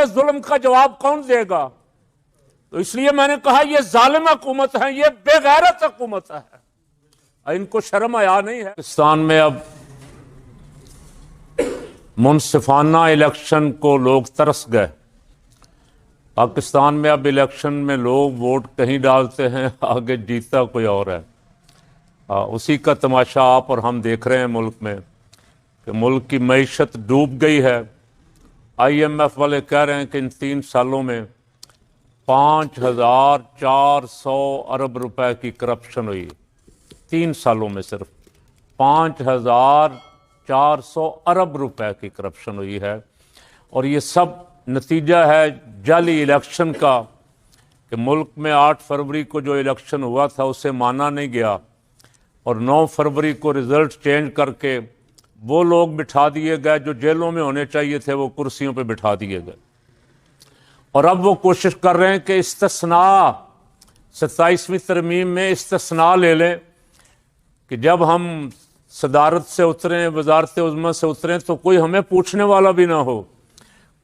والے ظلم کا جواب کون دے گا؟ تو اس لیے میں نے کہا یہ ظالم حکومت ہے، یہ بے غیرت حکومت ہے، ان کو شرم حیا نہیں ہے۔ پاکستان میں اب منصفانہ الیکشن کو لوگ ترس گئے۔ پاکستان میں اب الیکشن میں لوگ ووٹ کہیں ڈالتے ہیں، آگے جیتا کوئی اور ہے۔ اسی کا تماشا آپ اور ہم دیکھ رہے ہیں ملک میں کہ ملک کی معیشت ڈوب گئی ہے۔ IMF والے کہہ رہے ہیں کہ ان 3 سالوں میں 5400 ارب روپے کی کرپشن ہوئی، 3 سالوں میں صرف 5400 ارب روپے کی کرپشن ہوئی ہے، اور یہ سب نتیجہ ہے جعلی الیکشن کا کہ ملک میں 8 فروری کو جو الیکشن ہوا تھا اسے مانا نہیں گیا، اور 9 فروری کو رزلٹ چینج کر کے وہ لوگ بٹھا دیے گئے جو جیلوں میں ہونے چاہیے تھے، وہ کرسیوں پہ بٹھا دیے گئے۔ اور اب وہ کوشش کر رہے ہیں کہ استثناء 27ویں ترمیم میں استثناء لے لیں کہ جب ہم صدارت سے اتریں، وزارت عظمیٰ سے اتریں تو کوئی ہمیں پوچھنے والا بھی نہ ہو،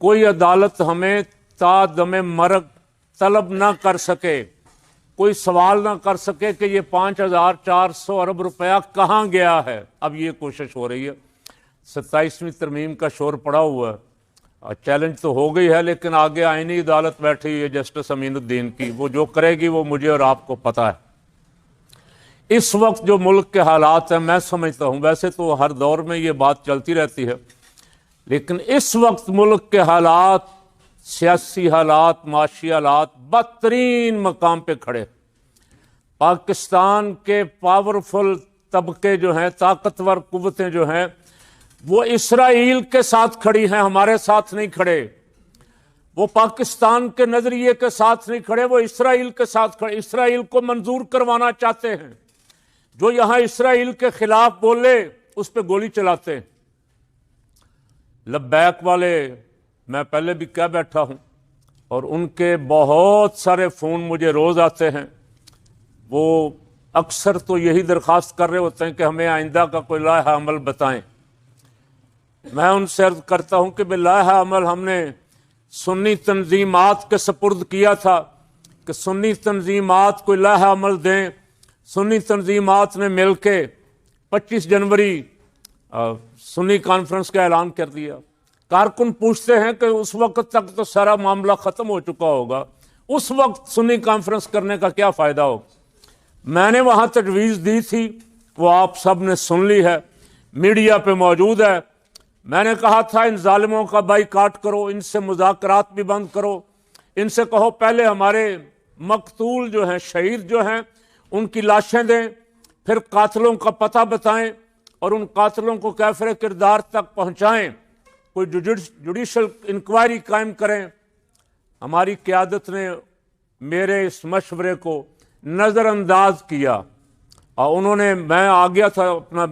کوئی عدالت ہمیں تا دم مرگ طلب نہ کر سکے، کوئی سوال نہ کر سکے کہ یہ 5400 ارب روپیہ کہاں گیا ہے۔ اب یہ کوشش ہو رہی ہے۔ 27ویں ترمیم کا شور پڑا ہوا ہے، چیلنج تو ہو گئی ہے، لیکن آگے آئینی عدالت بیٹھی ہوئی ہے جسٹس امین الدین کی، وہ جو کرے گی وہ مجھے اور آپ کو پتہ ہے۔ اس وقت جو ملک کے حالات ہیں، میں سمجھتا ہوں، ویسے تو ہر دور میں یہ بات چلتی رہتی ہے، لیکن اس وقت ملک کے حالات، سیاسی حالات، معاشی حالات بدترین مقام پہ کھڑے۔ پاکستان کے پاورفل طبقے جو ہیں، طاقتور قوتیں جو ہیں، وہ اسرائیل کے ساتھ کھڑی ہیں، ہمارے ساتھ نہیں کھڑے۔ وہ پاکستان کے نظریے کے ساتھ نہیں کھڑے، وہ اسرائیل کے ساتھ کھڑے، اسرائیل کو منظور کروانا چاہتے ہیں۔ جو یہاں اسرائیل کے خلاف بولے اس پہ گولی چلاتے ہیں۔ لبیک والے میں پہلے بھی کہہ بیٹھا ہوں، اور ان کے بہت سارے فون مجھے روز آتے ہیں، وہ اکثر تو یہی درخواست کر رہے ہوتے ہیں کہ ہمیں آئندہ کا کوئی لائحہ عمل بتائیں۔ میں ان سے عرض کرتا ہوں کہ لائحہ عمل ہم نے سنی تنظیمات کے سپرد کیا تھا کہ سنی تنظیمات کوئی لائحہ عمل دیں۔ سنی تنظیمات نے مل کے 25 جنوری سنی کانفرنس کا اعلان کر دیا۔ کارکن پوچھتے ہیں کہ اس وقت تک تو سارا معاملہ ختم ہو چکا ہوگا، اس وقت سنی کانفرنس کرنے کا کیا فائدہ ہو؟ میں نے وہاں تجویز دی تھی، وہ آپ سب نے سن لی ہے، میڈیا پہ موجود ہے۔ میں نے کہا تھا ان ظالموں کا بائیکاٹ کرو، ان سے مذاکرات بھی بند کرو، ان سے کہو پہلے ہمارے مقتول جو ہیں، شہید جو ہیں، ان کی لاشیں دیں، پھر قاتلوں کا پتہ بتائیں، اور ان قاتلوں کو کیفر کردار تک پہنچائیں، کوئی جوڈیشل انکوائری قائم کریں۔ ہماری قیادت نے میرے اس مشورے کو نظر انداز کیا، اور انہوں نے، میں آ گیا تھا اپنا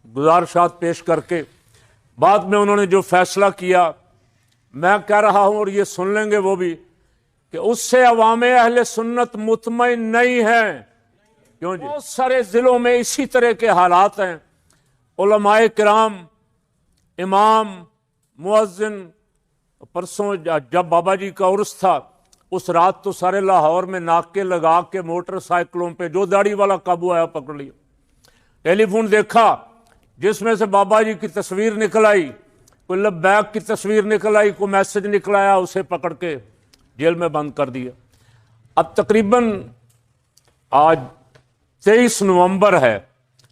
گزارشات پیش کر کے، بعد میں انہوں نے جو فیصلہ کیا میں کہہ رہا ہوں، اور یہ سن لیں گے وہ بھی، کہ اس سے عوام اہل سنت مطمئن نہیں ہیں۔ کیوں جی؟ بہت سارے ضلعوں میں اسی طرح کے حالات ہیں۔ علماء کرام، امام، مؤذن، پرسوں جب بابا جی کا عرس تھا اس رات تو سارے لاہور میں ناکے لگا کے موٹر سائیکلوں پہ جو داڑھی والا قابو آیا پکڑ لیا۔ ٹیلی فون دیکھا جس میں سے بابا جی کی تصویر نکل آئی، کوئی لبیک کی تصویر نکل آئی، کوئی میسج نکل آیا، اسے پکڑ کے جیل میں بند کر دیا۔ اب تقریباً آج 23 نومبر ہے،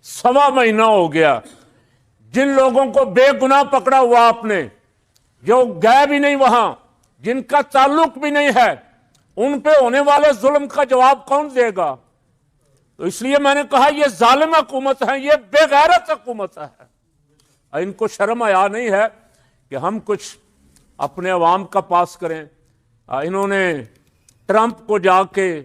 1.25 مہینہ ہو گیا۔ جن لوگوں کو بے گناہ پکڑا ہوا آپ نے، جو گئے بھی نہیں وہاں، جن کا تعلق بھی نہیں ہے، ان پہ ہونے والے ظلم کا جواب کون دے گا؟ تو اس لیے میں نے کہا یہ ظالم حکومت ہے، یہ بے غیرت حکومت ہے۔ ان کو شرم حیا نہیں ہے کہ ہم کچھ اپنے عوام کا پاس کریں۔ انہوں نے ٹرمپ کو جا کے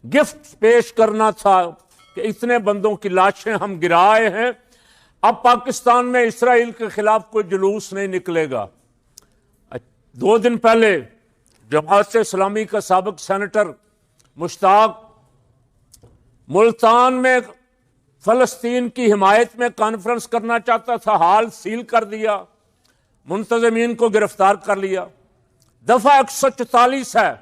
گفٹ پیش کرنا تھا کہ اتنے بندوں کی لاشیں ہم گرائے ہیں، اب پاکستان میں اسرائیل کے خلاف کوئی جلوس نہیں نکلے گا۔ 2 دن پہلے جماعت اسلامی کا سابق سینیٹر مشتاق ملتان میں فلسطین کی حمایت میں کانفرنس کرنا چاہتا تھا، ہال سیل کر دیا، منتظمین کو گرفتار کر لیا۔ دفعہ 144 ہے.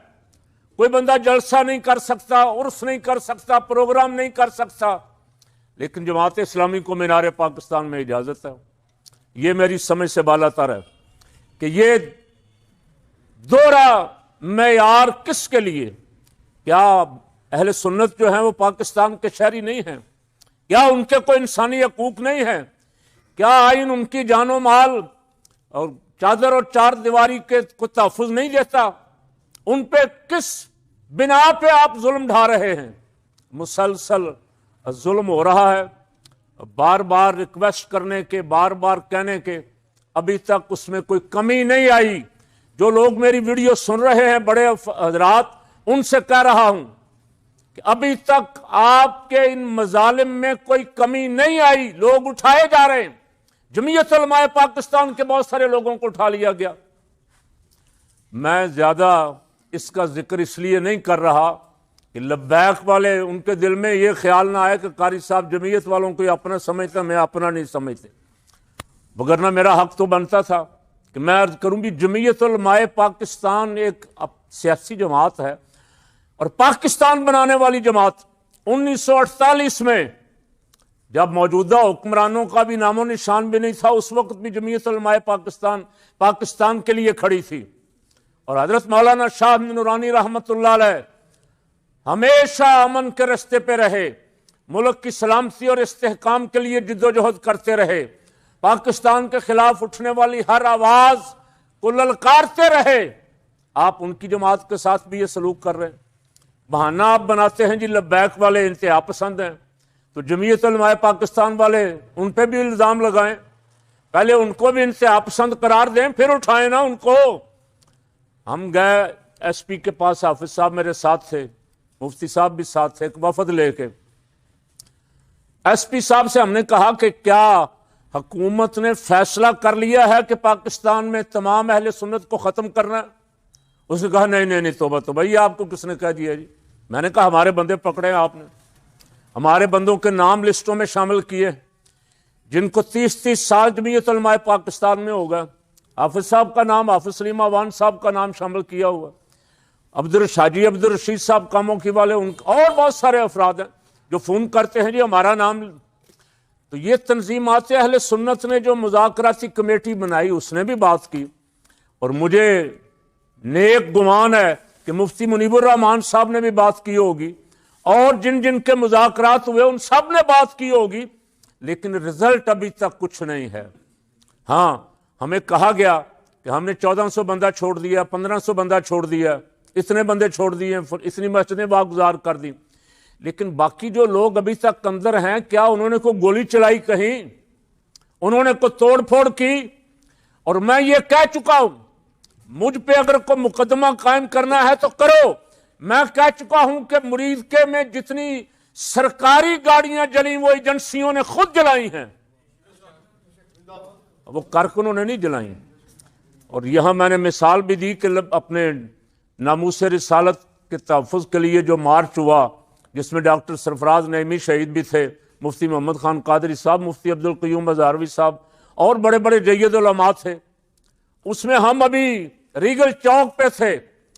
کوئی بندہ جلسہ نہیں کر سکتا، عرس نہیں کر سکتا، پروگرام نہیں کر سکتا، لیکن جماعت اسلامی کو مینار پاکستان میں اجازت ہے. یہ میری سمجھ سے بالا تر ہے کہ یہ دوہرا معیار کس کے لیے؟ کیا اہل سنت جو ہیں وہ پاکستان کے شہری نہیں ہیں؟ کیا ان کے کوئی انسانی حقوق نہیں ہیں؟ کیا آئین ان کی جان و مال اور چادر اور چار دیواری کے کو تحفظ نہیں دیتا؟ ان پہ کس بنا پہ آپ ظلم ڈھا رہے ہیں؟ مسلسل ظلم ہو رہا ہے، بار بار ریکویسٹ کرنے کے، بار بار کہنے کے، ابھی تک اس میں کوئی کمی نہیں آئی. جو لوگ میری ویڈیو سن رہے ہیں بڑے حضرات، ان سے کہہ رہا ہوں کہ ابھی تک آپ کے ان مظالم میں کوئی کمی نہیں آئی. لوگ اٹھائے جا رہے ہیں. جمعیت علماء پاکستان کے بہت سارے لوگوں کو اٹھا لیا گیا. میں زیادہ اس کا ذکر اس لیے نہیں کر رہا کہ لبیک والے ان کے دل میں یہ خیال نہ آئے کہ قاری صاحب جمعیت والوں کو اپنا سمجھتا، میں اپنا نہیں سمجھتے. وگرنہ میرا حق تو بنتا تھا کہ میں عرض کروں بھی جمعیت علماء پاکستان ایک سیاسی جماعت ہے اور پاکستان بنانے والی جماعت. 1948 میں جب موجودہ حکمرانوں کا بھی نام و نشان بھی نہیں تھا، اس وقت بھی جمعیت علماء پاکستان کے لیے کھڑی تھی. اور حضرت مولانا شاہ نورانی رحمت اللہ علیہ ہمیشہ امن کے رستے پہ رہے، ملک کی سلامتی اور استحکام کے لیے جد و جہد کرتے رہے، پاکستان کے خلاف اٹھنے والی ہر آواز کو للکارتے رہے. آپ ان کی جماعت کے ساتھ بھی یہ سلوک کر رہے ہیں. بہانہ آپ بناتے ہیں جی لبیک والے انتہا پسند ہیں، تو جمعیت علماء پاکستان والے ان پہ بھی الزام لگائیں. پہلے ان کو بھی انتہا پسند قرار دیں، پھر اٹھائیں نا ان کو. ہم گئے ایس پی کے پاس، حافظ صاحب میرے ساتھ تھے، مفتی صاحب بھی ساتھ تھے، ایک وفد لے کے. ایس پی صاحب سے ہم نے کہا کہ کیا حکومت نے فیصلہ کر لیا ہے کہ پاکستان میں تمام اہل سنت کو ختم کرنا ہے؟ اس نے کہا نہیں توبہ توبہ، یہ آپ کو کس نے کہہ دیا جی؟ میں نے کہا ہمارے بندے پکڑے آپ نے، ہمارے بندوں کے نام لسٹوں میں شامل کیے جن کو 30 سال جمعیت علماء پاکستان میں ہوگا. حافظ صاحب کا نام، حافظ سلیم اوان صاحب کا نام شامل کیا ہوا، عبدالرشید صاحب کاموں کی والے، اور بہت سارے افراد ہیں جو فون کرتے ہیں جی ہمارا نام. تو یہ تنظیمات اہل سنت نے جو مذاکراتی کمیٹی بنائی اس نے بھی بات کی، اور مجھے نیک گمان ہے کہ مفتی منیب الرحمان صاحب نے بھی بات کی ہوگی، اور جن جن کے مذاکرات ہوئے ان سب نے بات کی ہوگی، لیکن رزلٹ ابھی تک کچھ نہیں ہے. ہاں ہمیں کہا گیا کہ ہم نے 1400 بندہ چھوڑ دیا، 1500 بندہ چھوڑ دیا، اتنے بندے چھوڑ دیے، اتنی مسجدیں واگزار کر دی، لیکن باقی جو لوگ ابھی تک اندر ہیں کیا انہوں نے کوئی گولی چلائی کہیں؟ انہوں نے کوئی توڑ پھوڑ کی؟ اور میں یہ کہہ چکا ہوں مجھ پہ اگر کوئی مقدمہ قائم کرنا ہے تو کرو. میں کہہ چکا ہوں کہ مرید کے میں جتنی سرکاری گاڑیاں جلیں وہ ایجنسیوں نے خود جلائی ہیں، وہ کارکنوں نے نہیں جلائیں. اور یہاں میں نے مثال بھی دی کہ اپنے ناموس رسالت کے تحفظ کے لیے جو مارچ ہوا جس میں ڈاکٹر سرفراز نعیمی شہید بھی تھے، مفتی محمد خان قادری صاحب، مفتی عبدالقیوم ہزاروی صاحب، اور بڑے بڑے جید علماء تھے، اس میں ہم ابھی ریگل چوک پہ تھے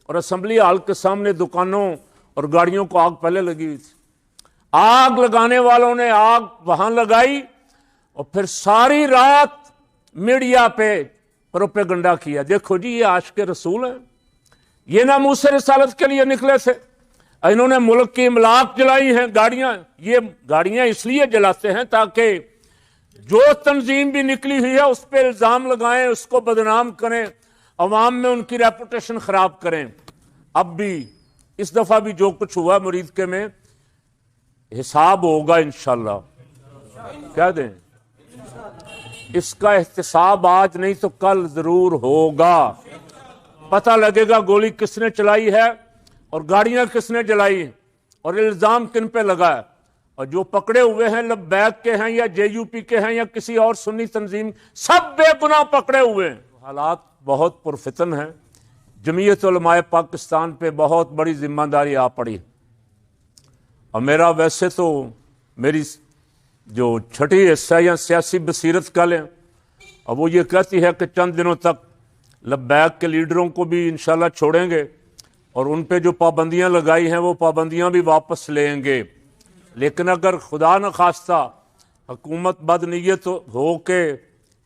اور اسمبلی ہال کے سامنے دکانوں اور گاڑیوں کو آگ پہلے لگی ہوئی تھی. آگ لگانے والوں نے آگ وہاں لگائی اور پھر ساری رات میڈیا پہ پروپیگنڈا کیا، دیکھو جی یہ عاشق رسول ہیں، یہ ناموس رسالت کے لیے نکلے تھے، انہوں نے ملک کی املاک جلائی ہیں گاڑیاں. یہ گاڑیاں اس لیے جلاتے ہیں تاکہ جو تنظیم بھی نکلی ہوئی ہے اس پہ الزام لگائیں، اس کو بدنام کریں، عوام میں ان کی ریپوٹیشن خراب کریں. اب بھی اس دفعہ بھی جو کچھ ہوا مرید کے میں حساب ہوگا انشاءاللہ. کہہ دیں اس کا احتساب آج نہیں تو کل ضرور ہوگا. پتہ لگے گا گولی کس نے چلائی ہے اور گاڑیاں کس نے جلائی ہیں اور الزام کن پہ لگا ہے. اور جو پکڑے ہوئے ہیں لبیک کے ہیں یا جے یو پی کے ہیں یا کسی اور سنی تنظیم، سب بے گناہ پکڑے ہوئے ہیں. حالات بہت پرفتن ہیں. جمعیت علماء پاکستان پہ بہت بڑی ذمہ داری آ پڑی ہے. اور میرا ویسے تو میری جو چھٹی حصہ یا سیاسی بصیرت کا لیں اور وہ یہ کہتی ہے کہ چند دنوں تک لبیک کے لیڈروں کو بھی انشاءاللہ چھوڑیں گے اور ان پہ جو پابندیاں لگائی ہیں وہ پابندیاں بھی واپس لیں گے. لیکن اگر خدا نخواستہ حکومت بد نیت ہو کے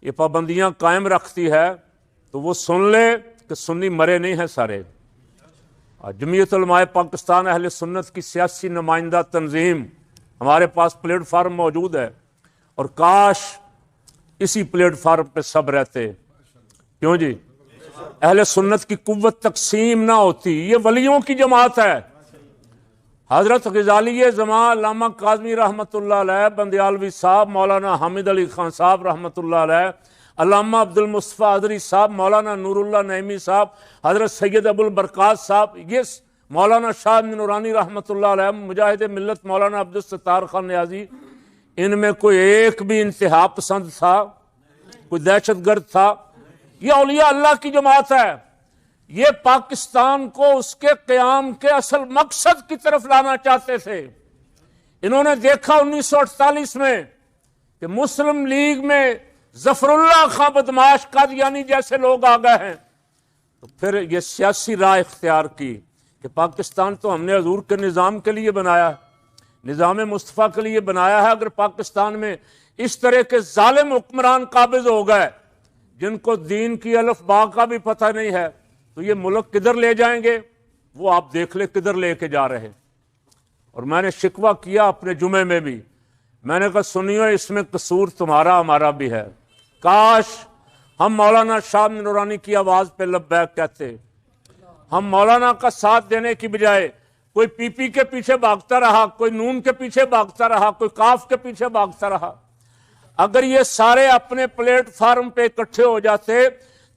یہ پابندیاں قائم رکھتی ہے تو وہ سن لے کہ سنی مرے نہیں ہیں سارے. جمعیت علماء پاکستان اہل سنت کی سیاسی نمائندہ تنظیم ہمارے پاس پلیٹ فارم موجود ہے اور کاش اسی پلیٹ فارم پہ سب رہتے. کیوں جی؟ اہل سنت کی قوت تقسیم نہ ہوتی. یہ ولیوں کی جماعت ہے. حضرت غزالی زمان علامہ کاظمی رحمۃ اللہ علیہ، بندیالوی صاحب، مولانا حامد علی خان صاحب رحمۃ اللہ علیہ، علامہ عبد المصطفیٰ ادری صاحب، مولانا نور اللہ نعیمی صاحب، حضرت سید ابو البرکات صاحب، یہ مولانا شاہ نورانی رحمۃ اللہ علیہ، مجاہد ملت مولانا عبدالستار خان نیازی، ان میں کوئی ایک بھی انتہا پسند تھا؟ کوئی دہشت گرد تھا؟ یہ اولیاء اللہ کی جماعت ہے. یہ پاکستان کو اس کے قیام کے اصل مقصد کی طرف لانا چاہتے تھے. انہوں نے دیکھا 1948 میں کہ مسلم لیگ میں ظفر اللہ خان بدماش قادیانی جیسے لوگ آ گئے ہیں، تو پھر یہ سیاسی راہ اختیار کی کہ پاکستان تو ہم نے حضور کے نظام کے لیے بنایا ہے، نظام مصطفیٰ کے لیے بنایا ہے. اگر پاکستان میں اس طرح کے ظالم حکمران قابض ہو گئے جن کو دین کی الف با کا بھی پتہ نہیں ہے تو یہ ملک کدھر لے جائیں گے؟ وہ آپ دیکھ لیں کدھر لے کے جا رہے ہیں. اور میں نے شکوہ کیا اپنے جمعے میں بھی، میں نے کہا سنیو اس میں قصور تمہارا ہمارا بھی ہے. کاش ہم مولانا شاہ نورانی کی آواز پہ لبیک کہتے. ہم مولانا کا ساتھ دینے کی بجائے کوئی پی پی کے پیچھے بھاگتا رہا، کوئی نون کے پیچھے بھاگتا رہا، کوئی کاف کے پیچھے بھاگتا رہا. اگر یہ سارے اپنے پلیٹ فارم پہ اکٹھے ہو جاتے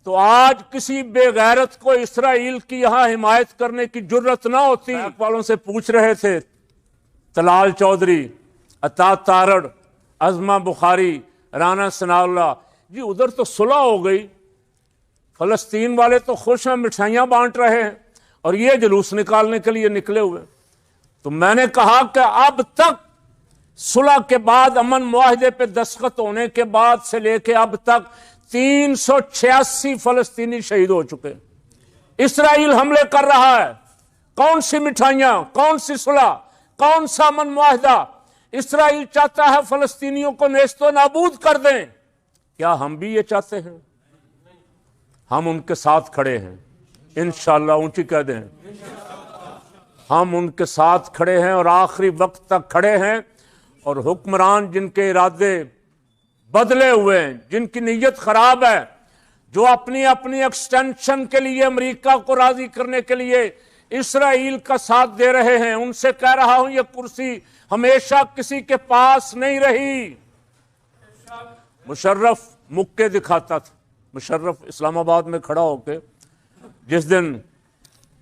تو آج کسی بے غیرت کو اسرائیل کی یہاں حمایت کرنے کی جرت نہ ہوتی. والوں سے پوچھ رہے تھے، طلال چودھری، عطا تارڑ، عظمہ بخاری، رانا ثناء اللہ، جی ادھر تو صلح ہو گئی، فلسطین والے تو خوش ہیں، مٹھائیاں بانٹ رہے ہیں اور یہ جلوس نکالنے کے لیے نکلے ہوئے. تو میں نے کہا کہ اب تک صلح کے بعد، امن معاہدے پہ دستخط ہونے کے بعد سے لے کے اب تک 386 فلسطینی شہید ہو چکے. اسرائیل حملے کر رہا ہے. کون سی مٹھائیاں، کون سی صلح، کون سا امن معاہدہ؟ اسرائیل چاہتا ہے فلسطینیوں کو نیست و نابود کر دیں. کیا ہم بھی یہ چاہتے ہیں؟ ہم ان کے ساتھ کھڑے ہیں انشاءاللہ. اونچی کہہ دیں، ہم ان کے ساتھ کھڑے ہیں اور آخری وقت تک کھڑے ہیں. اور حکمران جن کے ارادے بدلے ہوئے ہیں، جن کی نیت خراب ہے، جو اپنی ایکسٹینشن کے لیے امریکہ کو راضی کرنے کے لیے اسرائیل کا ساتھ دے رہے ہیں، ان سے کہہ رہا ہوں یہ کرسی ہمیشہ کسی کے پاس نہیں رہی. مشرف مکے دکھاتا تھا. مشرف اسلام آباد میں کھڑا ہو کے جس دن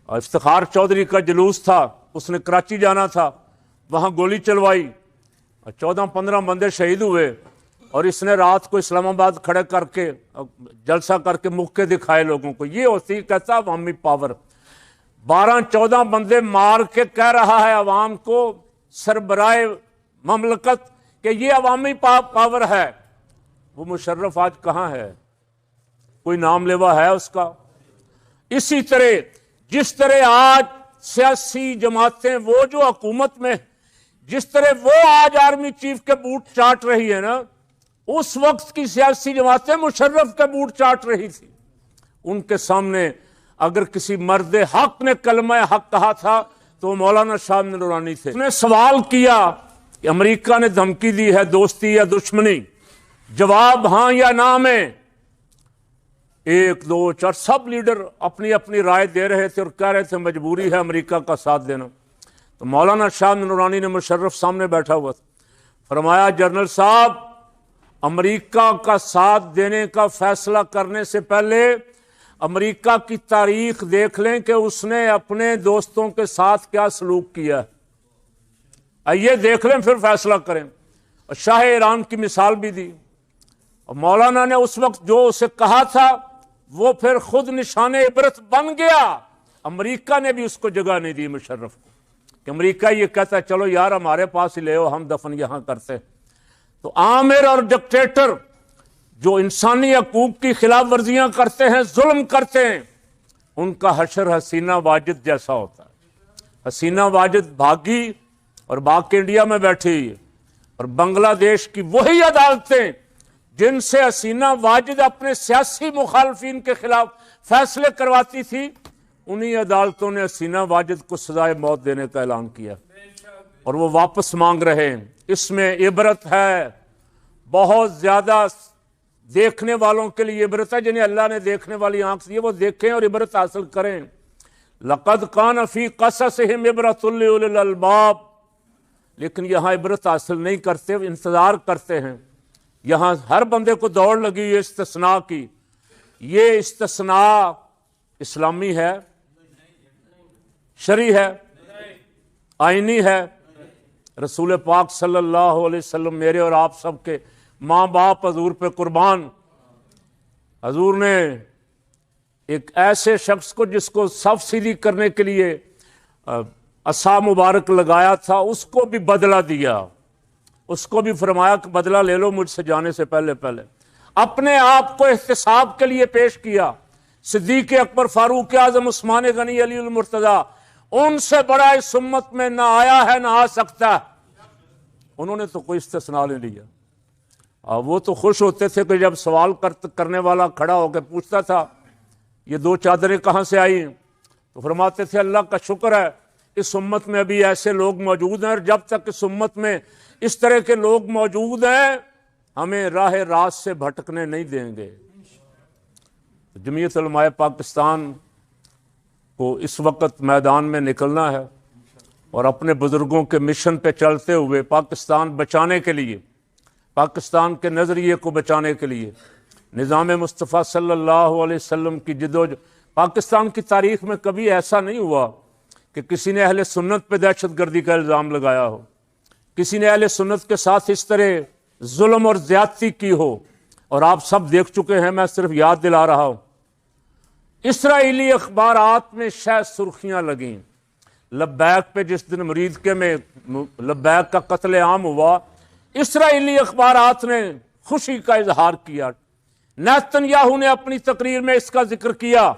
افتخار چودھری کا جلوس تھا، اس نے کراچی جانا تھا، وہاں گولی چلوائی، 14-15 بندے شہید ہوئے اور اس نے رات کو اسلام آباد کھڑے کر کے جلسہ کر کے مکے دکھائے لوگوں کو. یہ ہوتی کہتا عوامی پاور. 12-14 بندے مار کے کہہ رہا ہے عوام کو، سربراہ مملکت، کہ یہ عوامی پاور ہے. وہ مشرف آج کہاں ہے؟ کوئی نام لیوا ہے اس کا؟ اسی طرح جس طرح آج سیاسی جماعتیں وہ جو حکومت میں، جس طرح وہ آج آرمی چیف کے بوٹ چاٹ رہی ہے نا، اس وقت کی سیاسی جماعتیں مشرف کے بوٹ چاٹ رہی تھی. ان کے سامنے اگر کسی مرد حق نے کلمہ حق کہا تھا تو مولانا شاہ نورانی تھے. اس نے سوال کیا کہ امریکہ نے دھمکی دی ہے دوستی یا دشمنی، جواب ہاں یا نہ میں. 1 2 4 سب لیڈر اپنی اپنی رائے دے رہے تھے اور کہہ رہے تھے مجبوری ہے امریکہ کا ساتھ دینا. تو مولانا شاہ نورانی نے مشرف سامنے بیٹھا ہوا تھا، فرمایا جنرل صاحب، امریکہ کا ساتھ دینے کا فیصلہ کرنے سے پہلے امریکہ کی تاریخ دیکھ لیں کہ اس نے اپنے دوستوں کے ساتھ کیا سلوک کیا ہے. آئیے دیکھ لیں پھر فیصلہ کریں. اور شاہ ایران کی مثال بھی دی. اور مولانا نے اس وقت جو اسے کہا تھا وہ پھر خود نشان عبرت بن گیا. امریکہ نے بھی اس کو جگہ نہیں دی مشرف کو، کہ امریکہ یہ کہتا ہے چلو یار ہمارے پاس ہی لے ہو، ہم دفن یہاں کرتے. تو آمر اور ڈکٹیٹر جو انسانی حقوق کی خلاف ورزیاں کرتے ہیں، ظلم کرتے ہیں، ان کا حشر حسینہ واجد جیسا ہوتا ہے۔ حسینہ واجد بھاگی اور بھاگ کے انڈیا میں بیٹھی، اور بنگلہ دیش کی وہی عدالتیں جن سے حسینہ واجد اپنے سیاسی مخالفین کے خلاف فیصلے کرواتی تھی، انہی عدالتوں نے حسینہ واجد کو سزائے موت دینے کا اعلان کیا، اور وہ واپس مانگ رہے ہیں۔ اس میں عبرت ہے، بہت زیادہ دیکھنے والوں کے لیے عبرت ہے، جنہیں اللہ نے دیکھنے والی آنکھ دی وہ دیکھیں اور عبرت حاصل کریں۔ لَقَدْ كَانَ فِي قَصَصِهِمْ عِبْرَةٌ لِأُولِي الْأَلْبَابِ، لیکن یہاں عبرت حاصل نہیں کرتے، انتظار کرتے ہیں۔ یہاں ہر بندے کو دوڑ لگی ہے استثناء کی۔ یہ استثناء اسلامی ہے، شرعی ہے، آئینی ہے۔ رسول پاک صلی اللہ علیہ وسلم میرے اور آپ سب کے ماں باپ حضور پہ قربان، حضور نے ایک ایسے شخص کو جس کو صف سیدھی کرنے کے لیے عصا مبارک لگایا تھا، اس کو بھی بدلہ دیا، اس کو بھی فرمایا کہ بدلہ لے لو مجھ سے جانے سے پہلے پہلے۔ اپنے آپ کو احتساب کے لیے پیش کیا۔ صدیق اکبر، فاروق اعظم، عثمان غنی، علی المرتضیٰ، ان سے بڑا اس امت میں نہ آیا ہے نہ آ سکتا ہے۔ انہوں نے تو کوئی استثناء نہیں لیا۔ وہ تو خوش ہوتے تھے کہ جب سوال کرنے والا کھڑا ہو کے پوچھتا تھا یہ دو چادریں کہاں سے آئی، تو فرماتے تھے اللہ کا شکر ہے اس امت میں ابھی ایسے لوگ موجود ہیں، اور جب تک اس امت میں اس طرح کے لوگ موجود ہیں ہمیں راہ راست سے بھٹکنے نہیں دیں گے۔ جمعیت علماء پاکستان کو اس وقت میدان میں نکلنا ہے، اور اپنے بزرگوں کے مشن پہ چلتے ہوئے پاکستان بچانے کے لیے، پاکستان کے نظریے کو بچانے کے لیے، نظام مصطفیٰ صلی اللہ علیہ وسلم کی پاکستان کی تاریخ میں کبھی ایسا نہیں ہوا کہ کسی نے اہل سنت پہ دہشت گردی کا الزام لگایا ہو، کسی نے اہل سنت کے ساتھ اس طرح ظلم اور زیادتی کی ہو، اور آپ سب دیکھ چکے ہیں، میں صرف یاد دلا رہا ہوں۔ اسرائیلی اخبارات میں شاید سرخیاں لگیں، لبیک پہ جس دن مرید کے میں لبیک کا قتل عام ہوا، اسرائیلی اخبارات نے خوشی کا اظہار کیا، نیتن یاہو نے اپنی تقریر میں اس کا ذکر کیا،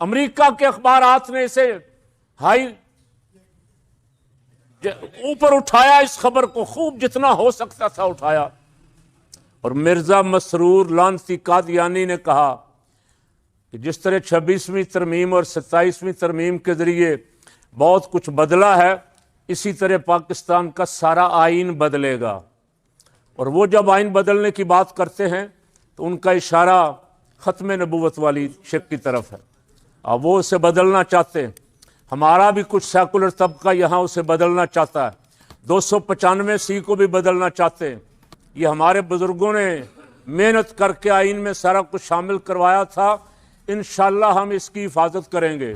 امریکہ کے اخبارات نے اسے اوپر اٹھایا، اس خبر کو خوب جتنا ہو سکتا تھا اٹھایا۔ اور مرزا مسرور لعنتی قادیانی نے کہا کہ جس طرح 26ویں ترمیم اور 27ویں ترمیم کے ذریعے بہت کچھ بدلا ہے، اسی طرح پاکستان کا سارا آئین بدلے گا۔ اور وہ جب آئین بدلنے کی بات کرتے ہیں تو ان کا اشارہ ختم نبوت والی شک کی طرف ہے، اب وہ اسے بدلنا چاہتے ہیں۔ ہمارا بھی کچھ سیکولر طبقہ یہاں اسے بدلنا چاہتا ہے، 295 کو بھی بدلنا چاہتے ہیں۔ یہ ہمارے بزرگوں نے محنت کر کے آئین میں سارا کچھ شامل کروایا تھا، انشاءاللہ ہم اس کی حفاظت کریں گے۔